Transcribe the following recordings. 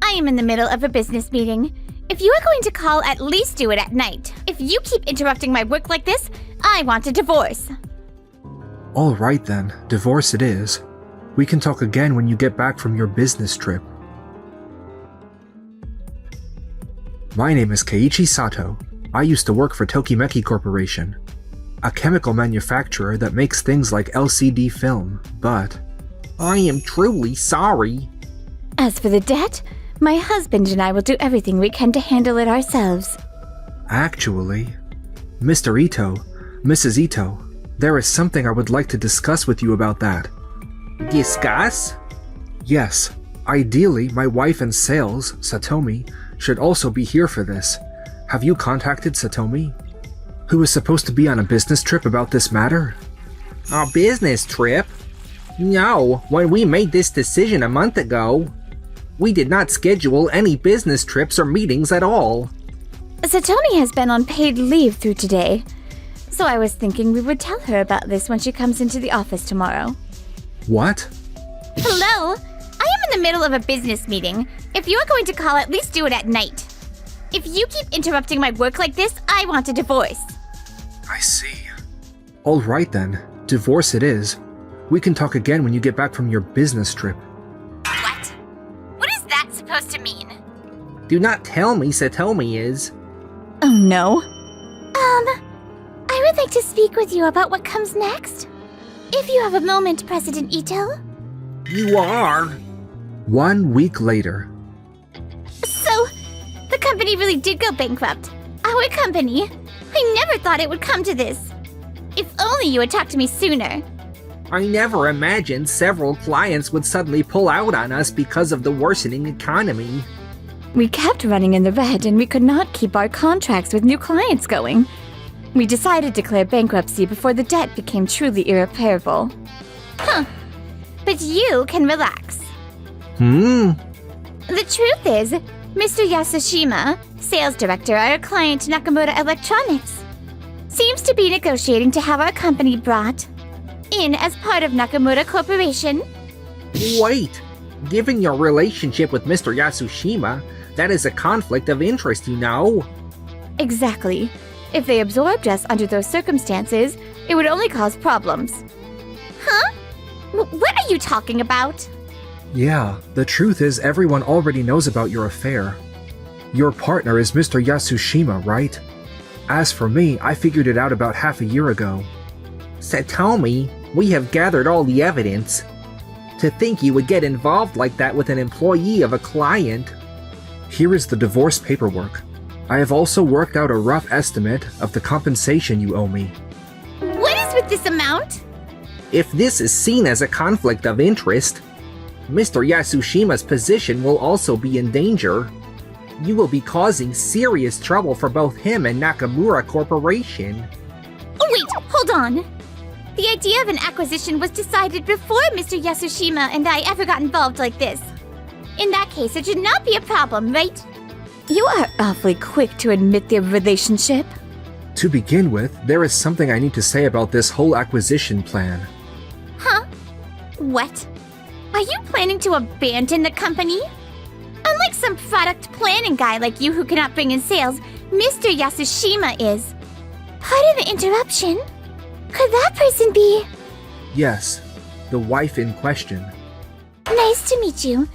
I am in the middle of a business meeting. If you are going to call, at least do it at night. If you keep interrupting my work like this, I want a divorce. All right then, divorce it is. We can talk again when you get back from your business trip. My name is Keiichi Sato. I used to work for Tokimeki Corporation, a chemical manufacturer that makes things like LCD film, but I am truly sorry. As for the debt, my husband and I will do everything we can to handle it ourselves. Actually, Mr. Ito, Mrs. Ito, there is something I would like to discuss with you about that. Discuss? Yes, ideally my wife in sales, Satomi, should also be here for this. Have you contacted Satomi, who is supposed to be on a business trip about this matter? A business trip? No, when we made this decision a month ago, we did not schedule any business trips or meetings at all. Satomi has been on paid leave through today, so I was thinking we would tell her about this when she comes into the office tomorrow. What? Hello? I am in the middle of a business meeting. If you are going to call, at least do it at night. If you keep interrupting my work like this, I want a divorce. I see. All right then, divorce it is. We can talk again when you get back from your business trip. What? What is that supposed to mean? Do not tell me Satomi is. Oh no. I would like to speak with you about what comes next. If you have a moment, President Ito. You are. 1 week later. So, the company really did go bankrupt. Our company. I never thought it would come to this. If only you had talked to me sooner. I never imagined several clients would suddenly pull out on us because of the worsening economy. We kept running in the red and we could not keep our contracts with new clients going. We decided to declare bankruptcy before the debt became truly irreparable. Huh. But you can relax. The truth is, Mr. Yasushima, sales director at our client Nakamura Electronics, seems to be negotiating to have our company brought in as part of Nakamura Corporation. Wait, given your relationship with Mr. Yasushima, that is a conflict of interest, you know. Exactly. If they absorbed us under those circumstances, it would only cause problems. Huh? What are you talking about? Yeah, the truth is everyone already knows about your affair. Your partner is Mr. Yasushima, right? As for me, I figured it out about half a year ago. Satomi, we have gathered all the evidence. To think you would get involved like that with an employee of a client. Here is the divorce paperwork. I have also worked out a rough estimate of the compensation you owe me. What is with this amount? If this is seen as a conflict of interest, Mr. Yasushima's position will also be in danger. You will be causing serious trouble for both him and Nakamura Corporation. Oh, wait, hold on. The idea of an acquisition was decided before Mr. Yasushima and I ever got involved like this. In that case, it should not be a problem, right? You are awfully quick to admit their relationship. To begin with, there is something I need to say about this whole acquisition plan. Huh? What? Are you planning to abandon the company? Unlike some product planning guy like you who cannot bring in sales, Mr. Yasushima is. Pardon the interruption. Could that person be? Yes, the wife in question. Nice to meet you.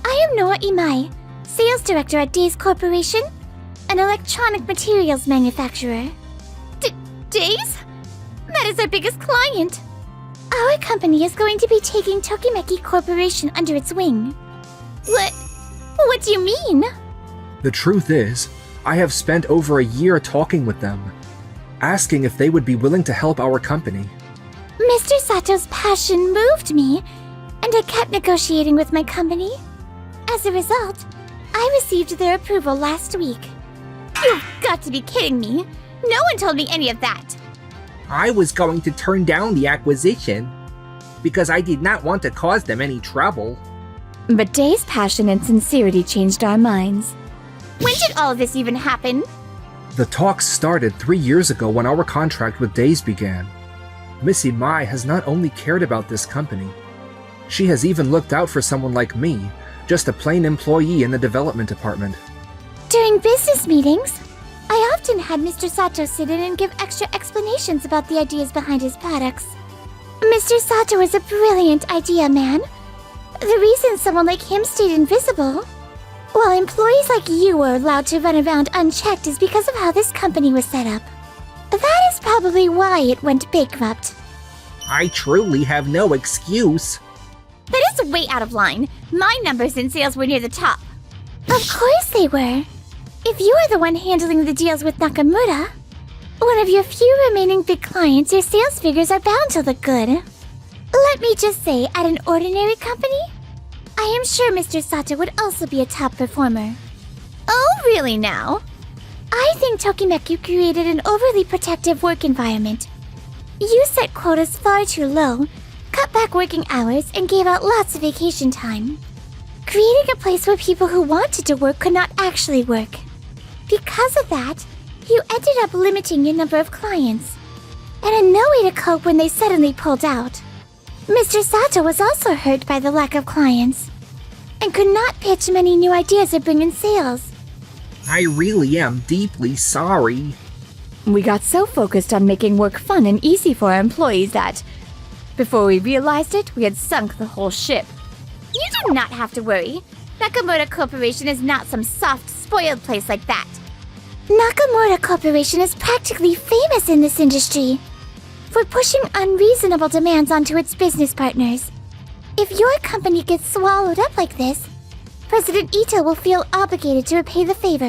I am Noa Imai, sales director at Days Corporation, an electronic materials manufacturer. Days? That is our biggest client. Our company is going to be taking Tokimeki Corporation under its wing. What do you mean? The truth is, I have spent over a year talking with them, asking if they would be willing to help our company. Mr. Sato's passion moved me, and I kept negotiating with my company. As a result, I received their approval last week. You've got to be kidding me. No one told me any of that. I was going to turn down the acquisition because I did not want to cause them any trouble. But Day's passion and sincerity changed our minds. When did all of this even happen? The talks started 3 years ago when our contract with Days began. Miss Imai has not only cared about this company, she has even looked out for someone like me, just a plain employee in the development department. During business meetings, I often had Mr. Sato sit in and give extra explanations about the ideas behind his products. Mr. Sato is a brilliant idea man. The reason someone like him stayed invisible, while employees like you were allowed to run around unchecked, is because of how this company was set up. That is probably why it went bankrupt. I truly have no excuse. That is way out of line. My numbers in sales were near the top. Of course they were. If you are the one handling the deals with Nakamura, one of your few remaining big clients, your sales figures are bound to look good. Let me just say, at an ordinary company, I am sure Mr. Sato would also be a top performer. Oh, really now? I think Tokimeki created an overly protective work environment. You set quotas far too low, cut back working hours, and gave out lots of vacation time, creating a place where people who wanted to work could not actually work. Because of that, you ended up limiting your number of clients, and had no way to cope when they suddenly pulled out. Mr. Sato was also hurt by the lack of clients, and could not pitch many new ideas or bring in sales. I really am deeply sorry. We got so focused on making work fun and easy for our employees that, before we realized it, we had sunk the whole ship. You do not have to worry. Nakamura Corporation is not some soft, spoiled place like that. Nakamura Corporation is practically famous in this industry for pushing unreasonable demands onto its business partners. If your company gets swallowed up like this, President Ito will feel obligated to repay the favor,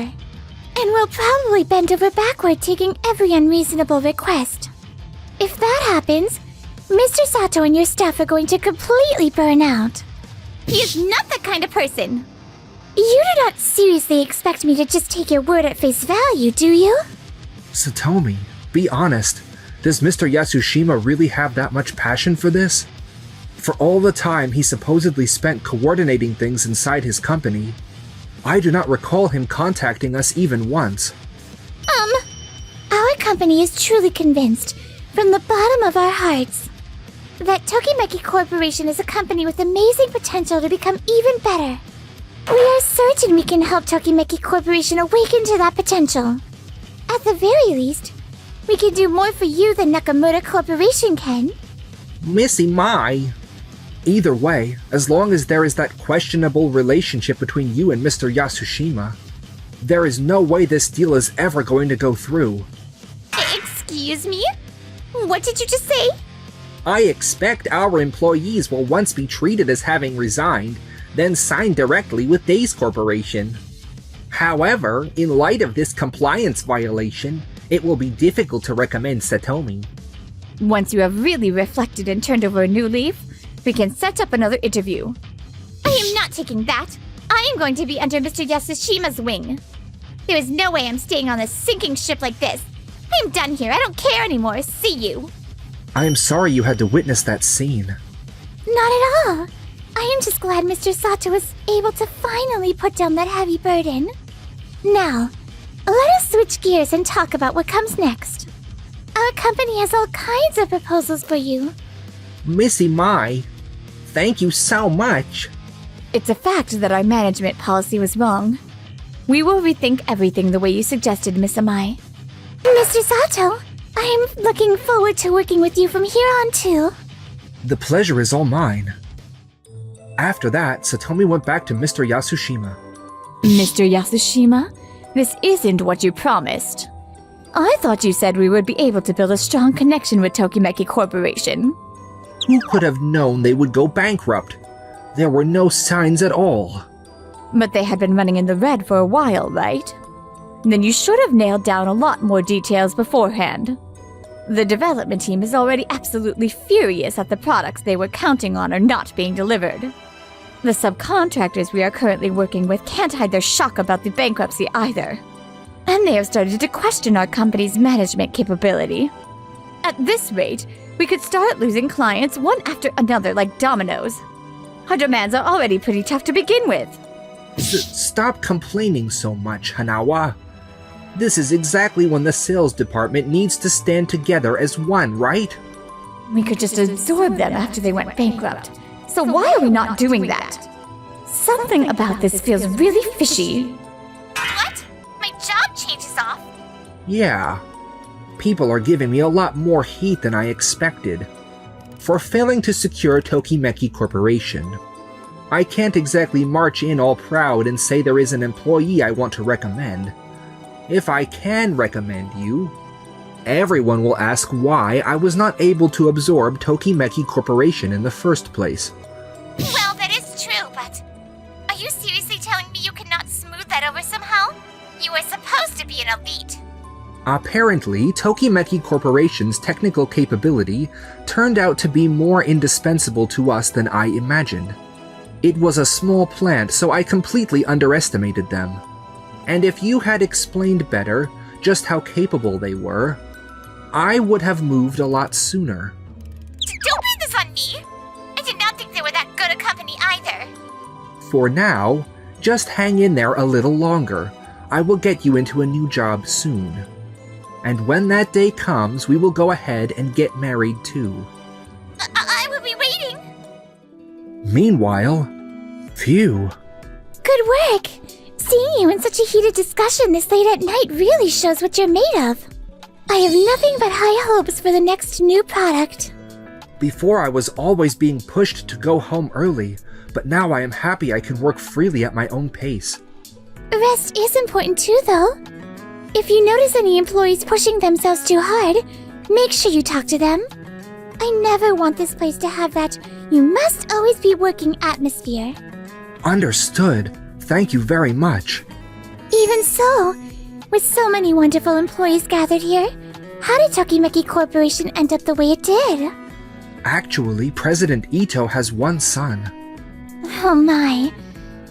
and will probably bend over backward taking every unreasonable request. If that happens, Mr. Sato and your staff are going to completely burn out. He is not that kind of person. You do not seriously expect me to just take your word at face value, do you? Satomi, be honest. Does Mr. Yasushima really have that much passion for this? For all the time he supposedly spent coordinating things inside his company, I do not recall him contacting us even once. Our company is truly convinced, from the bottom of our hearts, that Tokimeki Corporation is a company with amazing potential to become even better. We are certain we can help Tokimeki Corporation awaken to that potential. At the very least, we can do more for you than Nakamura Corporation can. Missy Mai. Either way, as long as there is that questionable relationship between you and Mr. Yasushima, there is no way this deal is ever going to go through. Excuse me? What did you just say? I expect our employees will once be treated as having resigned, then sign directly with Days Corporation. However, in light of this compliance violation, it will be difficult to recommend Satomi. Once you have really reflected and turned over a new leaf, we can set up another interview. I am not taking that. I am going to be under Mr. Yasushima's wing. There is no way I'm staying on this sinking ship like this. I am done here. I don't care anymore. See you. I am sorry you had to witness that scene. Not at all. I am just glad Mr. Sato was able to finally put down that heavy burden. Now, let us switch gears and talk about what comes next. Our company has all kinds of proposals for you. Missy Mai, thank you so much. It's a fact that our management policy was wrong. We will rethink everything the way you suggested, Miss Amai. Mr. Sato, I am looking forward to working with you from here on too. The pleasure is all mine. After that, Satomi went back to Mr. Yasushima. Mr. Yasushima, this isn't what you promised. I thought you said we would be able to build a strong connection with Tokimeki Corporation. Who could have known they would go bankrupt? There were no signs at all. But they had been running in the red for a while, right? Then you should have nailed down a lot more details beforehand. The development team is already absolutely furious at the products they were counting on are not being delivered. The subcontractors we are currently working with can't hide their shock about the bankruptcy either. And they have started to question our company's management capability. At this rate, we could start losing clients one after another like dominoes. Our demands are already pretty tough to begin with. Stop complaining so much, Hanawa. This is exactly when the sales department needs to stand together as one, right? We could just absorb them after they went bankrupt. So why are we not doing that? Something about this feels really fishy. What? My job changes off? Yeah. People are giving me a lot more heat than I expected. For failing to secure Tokimeki Corporation. I can't exactly march in all proud and say there is an employee I want to recommend. If I can recommend you, everyone will ask why I was not able to absorb Tokimeki Corporation in the first place. Well, that is true, but are you seriously telling me you cannot smooth that over somehow? You are supposed to be an elite. Apparently, Tokimeki Corporation's technical capability turned out to be more indispensable to us than I imagined. It was a small plant, so I completely underestimated them. And if you had explained better just how capable they were, I would have moved a lot sooner. Don't blame this on me! I did not think they were that good a company either. For now, just hang in there a little longer. I will get you into a new job soon. And when that day comes, we will go ahead and get married too. I will be waiting! Meanwhile, phew. Good work! Seeing you in such a heated discussion this late at night really shows what you're made of. I have nothing but high hopes for the next new product. Before I was always being pushed to go home early, but now I am happy I can work freely at my own pace. Rest is important too, though. If you notice any employees pushing themselves too hard, make sure you talk to them. I never want this place to have that you must always be working atmosphere. Understood. Thank you very much. Even so, with so many wonderful employees gathered here, how did Tokimeki Corporation end up the way it did? Actually, President Ito has one son. Oh my.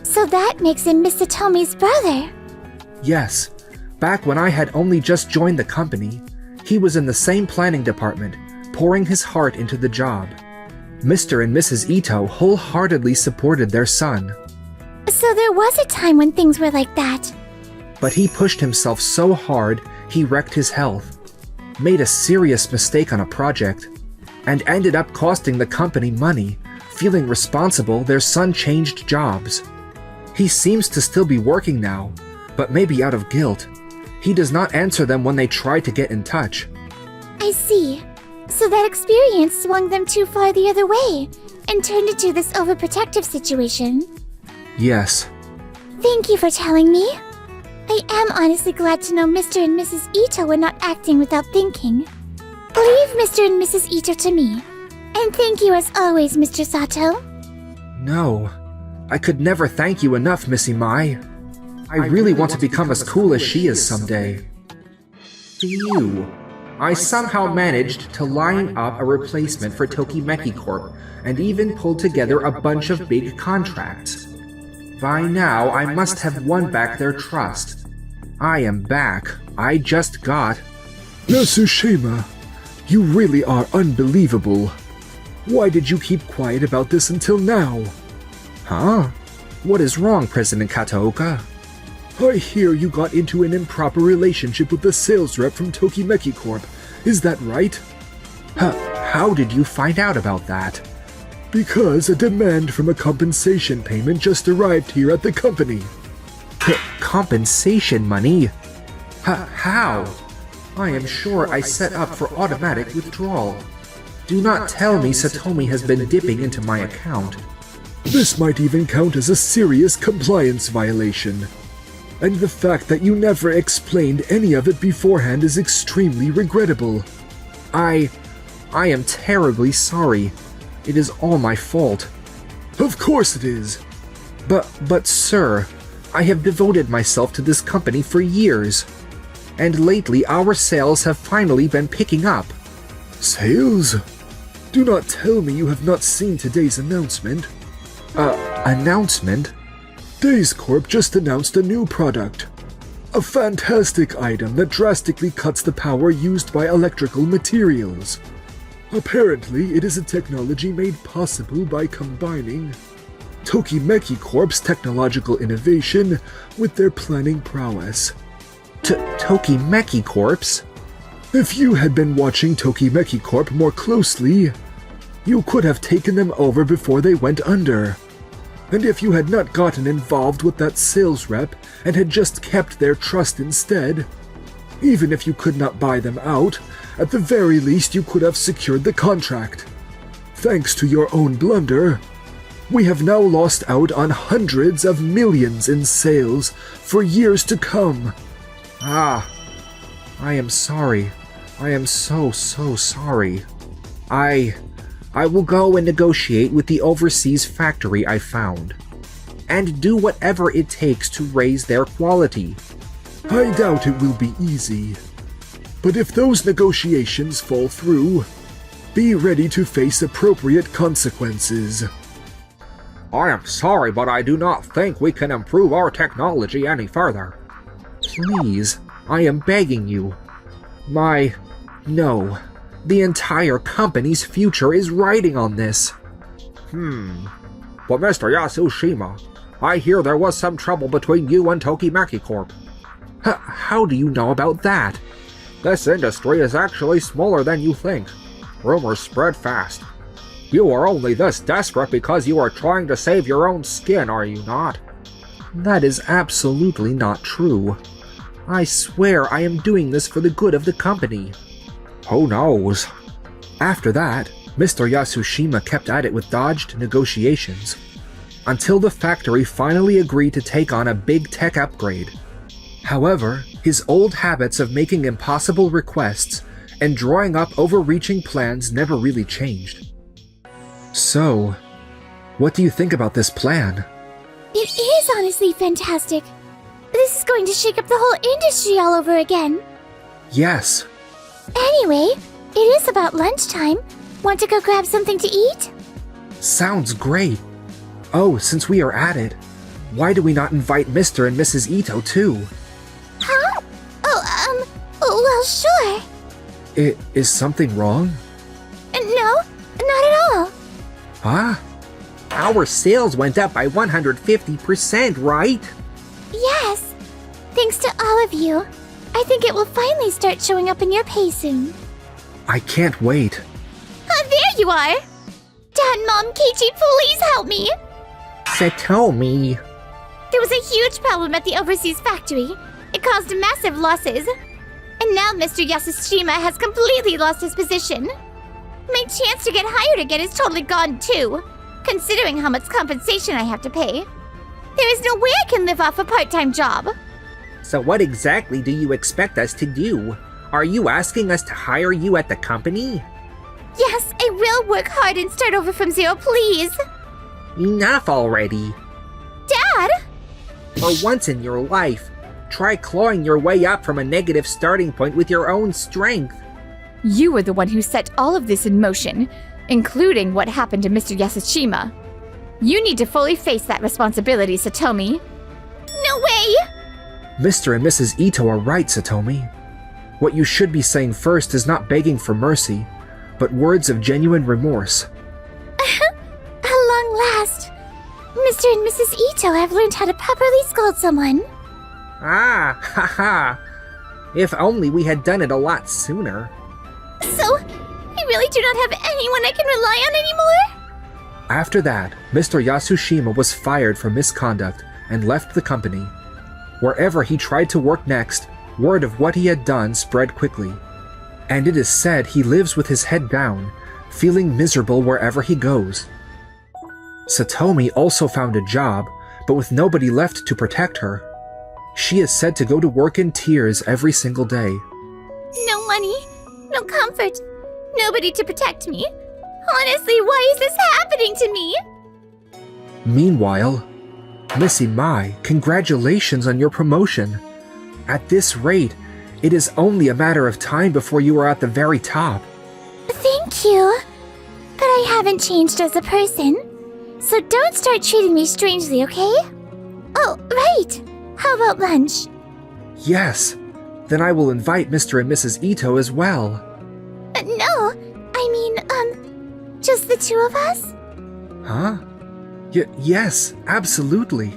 So that makes him Miss Satomi's brother. Yes. Back when I had only just joined the company, he was in the same planning department, pouring his heart into the job. Mr. and Mrs. Ito wholeheartedly supported their son. So there was a time when things were like that. But he pushed himself so hard, he wrecked his health, made a serious mistake on a project, and ended up costing the company money. Feeling responsible, their son changed jobs. He seems to still be working now, but maybe out of guilt. He does not answer them when they try to get in touch. I see. So that experience swung them too far the other way, and turned into this overprotective situation. Yes. Thank you for telling me. I am honestly glad to know Mr. and Mrs. Ito were not acting without thinking. Leave Mr. and Mrs. Ito to me. And thank you as always, Mr. Sato. No. I could never thank you enough, Missy Mai. I really want to become as cool as she is someday. Phew. I somehow managed to line up a replacement for Tokimeki Corp and even pulled together a bunch of big contracts. By now, I must have won back their trust. I am back. I just got... Yasushima, you really are unbelievable. Why did you keep quiet about this until now? Huh? What is wrong, President Kataoka? I hear you got into an improper relationship with the sales rep from Tokimeki Corp. Is that right? How did you find out about that? Because a demand from a compensation payment just arrived here at the company. Compensation money? How? I am sure I set up for automatic withdrawal. Do not tell me Satomi has been dipping into my account. This might even count as a serious compliance violation. And the fact that you never explained any of it beforehand is extremely regrettable. I am terribly sorry. It is all my fault. Of course it is. But sir, I have devoted myself to this company for years. And lately our sales have finally been picking up. Sales? Do not tell me you have not seen today's announcement. Announcement? Days Corp just announced a new product. A fantastic item that drastically cuts the power used by electrical materials. Apparently, it is a technology made possible by combining Tokimeki Corp's technological innovation with their planning prowess. Tokimeki Corp's? If you had been watching Tokimeki Corp more closely, you could have taken them over before they went under. And if you had not gotten involved with that sales rep and had just kept their trust instead, even if you could not buy them out, at the very least you could have secured the contract. Thanks to your own blunder, we have now lost out on hundreds of millions in sales for years to come. Ah, I am sorry. I am so sorry. I will go and negotiate with the overseas factory I found, and do whatever it takes to raise their quality. I doubt it will be easy. But if those negotiations fall through, be ready to face appropriate consequences. I am sorry, but I do not think we can improve our technology any further. Please, I am begging you. No. The entire company's future is riding on this. But Mr. Yasushima, I hear there was some trouble between you and Tokimeki Corp. How do you know about that? This industry is actually smaller than you think. Rumors spread fast. You are only this desperate because you are trying to save your own skin, are you not? That is absolutely not true. I swear I am doing this for the good of the company. Who knows? After that, Mr. Yasushima kept at it with dodged negotiations, until the factory finally agreed to take on a big tech upgrade. However, his old habits of making impossible requests and drawing up overreaching plans never really changed. So, what do you think about this plan? It is honestly fantastic. This is going to shake up the whole industry all over again. Yes. Anyway, it is about lunchtime. Want to go grab something to eat? Sounds great. Oh, since we are at it, why do we not invite Mr. and Mrs. Ito too? Huh? Well, sure. Is something wrong? No, not at all. Huh? Our sales went up by 150%, right? Yes. Thanks to all of you. I think it will finally start showing up in your pay soon. I can't wait. There you are! Dad, Mom, Keiichi, please help me! Satomi. There was a huge problem at the overseas factory. It caused massive losses. And now Mr. Yasushima has completely lost his position. My chance to get hired again is totally gone too, considering how much compensation I have to pay. There is no way I can live off a part-time job. So what exactly do you expect us to do? Are you asking us to hire you at the company? Yes, I will work hard and start over from zero, please. Enough already. Dad? For once in your life, try clawing your way up from a negative starting point with your own strength. You were the one who set all of this in motion, including what happened to Mr. Yasushima. You need to fully face that responsibility, Satomi. No way! Mr. and Mrs. Ito are right, Satomi. What you should be saying first is not begging for mercy, but words of genuine remorse. At long last, Mr. and Mrs. Ito have learned how to properly scold someone. Ah, haha. If only we had done it a lot sooner. So, I really do not have anyone I can rely on anymore? After that, Mr. Yasushima was fired for misconduct and left the company. Wherever he tried to work next, word of what he had done spread quickly. And it is said he lives with his head down, feeling miserable wherever he goes. Satomi also found a job, but with nobody left to protect her. She is said to go to work in tears every single day. No money, no comfort, nobody to protect me. Honestly, why is this happening to me? Meanwhile, Missy Mai, congratulations on your promotion. At this rate, it is only a matter of time before you are at the very top. Thank you. But I haven't changed as a person. So don't start treating me strangely, okay? Oh, right. How about lunch? Yes. Then I will invite Mr. and Mrs. Ito as well. No. I mean, just the two of us? Huh? Yes, absolutely.